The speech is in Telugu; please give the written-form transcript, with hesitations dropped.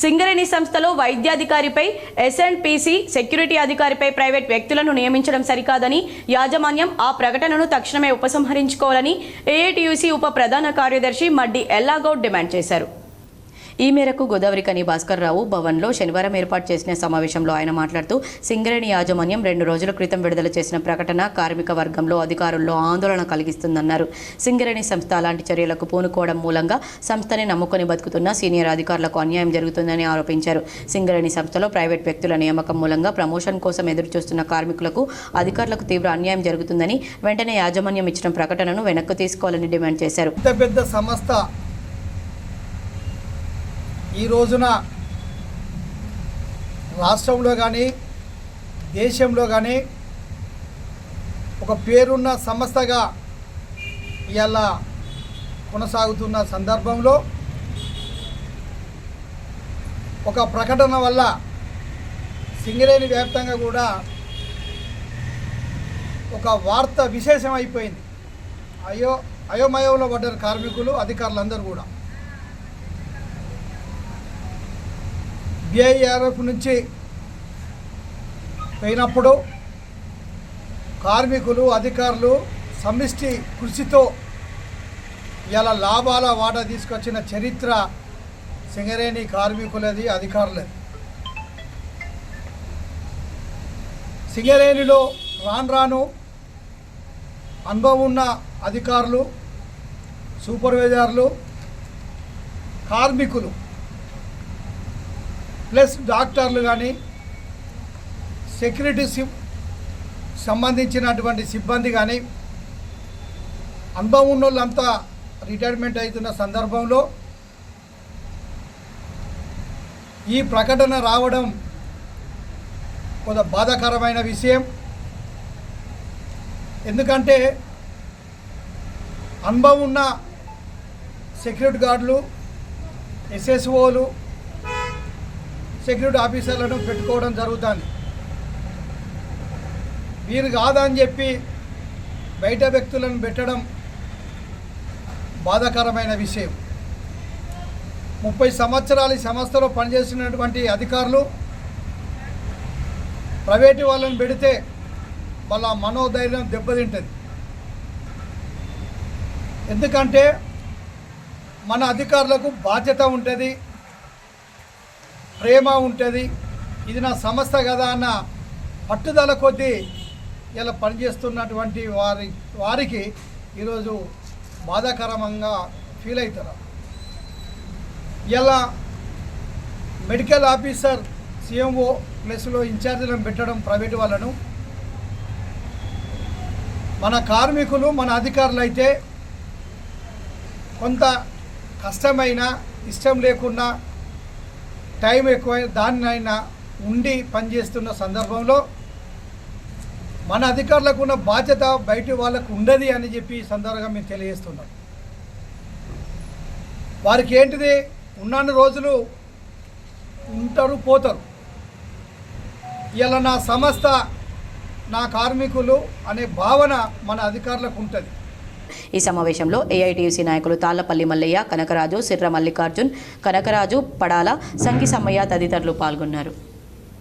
సింగరేణి సంస్థలో వైద్యాధికారిపై ఎస్ఎండ్పీసీ సెక్యూరిటీ అధికారిపై ప్రైవేట్ వ్యక్తులను నియమించడం సరికాదని యాజమాన్యం ఆ ప్రకటనను తక్షణమే ఉపసంహరించుకోవాలని ఏఐటీయూసీ ఉప ప్రధాన కార్యదర్శి మడ్డి ఎల్లాగౌడ్ డిమాండ్ చేశారు. ఈ మేరకు గోదావరి కని భాస్కర్ రావు భవన్లో శనివారం ఏర్పాటు చేసిన సమావేశంలో ఆయన మాట్లాడుతూ సింగరేణి యాజమాన్యం 2 రోజుల క్రితం విడుదల చేసిన ప్రకటన కార్మిక వర్గంలో అధికారుల్లో ఆందోళన కలిగిస్తుందన్నారు. సింగరేణి సంస్థ అలాంటి చర్యలకు పూనుకోవడం మూలంగా సంస్థని నమ్ముకొని బతుకుతున్న సీనియర్ అధికారులకు అన్యాయం జరుగుతుందని ఆరోపించారు. సింగరేణి సంస్థలో ప్రైవేట్ వ్యక్తుల నియామకం మూలంగా ప్రమోషన్ కోసం ఎదురుచూస్తున్న కార్మికులకు అధికారులకు తీవ్ర అన్యాయం జరుగుతుందని వెంటనే యాజమాన్యం ఇచ్చిన ప్రకటనను వెనక్కు తీసుకోవాలని డిమాండ్ చేశారు. ఈ రోజున రాష్ట్రంలో కానీ దేశంలో కానీ ఒక పేరున్న సంస్థగా ఇవాళ కొనసాగుతున్న సందర్భంలో ఒక ప్రకటన వల్ల సింగరేణి వ్యాప్తంగా కూడా ఒక వార్త విశేషం అయిపోయింది. అయోమయంలో పడ్డారు కార్మికులు, అధికారులందరూ కూడా. బిఐఆర్ఎఫ్ నుంచి పోయినప్పుడు కార్మికులు, అధికారులు సమిష్టి కృషితో ఇలా లాభాల వాటా తీసుకొచ్చిన చరిత్ర సింగరేణి కార్మికులది, అధికారులది. సింగరేణిలో రాను అనుభవం ఉన్న అధికారులు, సూపర్వైజర్లు, కార్మికులు ప్లస్ డాక్టర్లు కానీ సెక్యూరిటీ సంబంధించినటువంటి సిబ్బంది కానీ అనుభవం ఉన్న వాళ్ళంతా రిటైర్మెంట్ అవుతున్న సందర్భంలో ఈ ప్రకటన రావడం కొంత బాధాకరమైన విషయం. ఎందుకంటే అనుభవం ఉన్న సెక్యూరిటీ గార్డులు, ఎస్ఎస్ఓలు, సెక్యూరిటీ ఆఫీసర్లను పెట్టుకోవడం జరుగుతుంది. వీరు కాదని చెప్పి బయట వ్యక్తులను పెట్టడం బాధాకరమైన విషయం. 30 సంవత్సరాలు ఈ సంస్థలో పనిచేసినటువంటి అధికారులు ప్రైవేటు వాళ్ళని పెడితే వాళ్ళ మనోధైర్యం దెబ్బతింటుంది. ఎందుకంటే మన అధికారులకు బాధ్యత ఉంటుంది, ప్రేమ ఉంటుంది. ఇది నా సంస్థ కదా అన్న పట్టుదల కొద్దీ ఇలా పనిచేస్తున్నటువంటి వారికి ఈరోజు బాధాకరంగా ఫీల్ అవుతారు. ఇలా మెడికల్ ఆఫీసర్, సిఎంఓ ప్లస్లో ఇన్ఛార్జీలను పెట్టడం ప్రైవేటు వాళ్ళను. మన కార్మికులు, మన అధికారులు అయితే కొంత కష్టమైన, ఇష్టం లేకున్నా, టైం ఎక్కువ దాన్నైనా ఉండి పనిచేస్తున్న సందర్భంలో మన అధికారులకు ఉన్న బాధ్యత బయట వాళ్ళకు ఉండదు అని చెప్పి ఈ సందర్భంగా మేము తెలియజేస్తున్నాం. వారికి ఏంటిది, ఉన్నన్ని రోజులు ఉంటారు, పోతారు. ఇలా నా సంస్థ, నా కార్మికులు అనే భావన మన అధికారులకు ఉంటుంది. ఈ సమావేశంలో ఏఐటీయూసీ నాయకులు తాళ్లపల్లి మల్లయ్య, కనకరాజు, సిర్ర మల్లికార్జున్, కనకరాజు, పడాల, సంగి సమ్మయ్య తదితరులు పాల్గొన్నారు.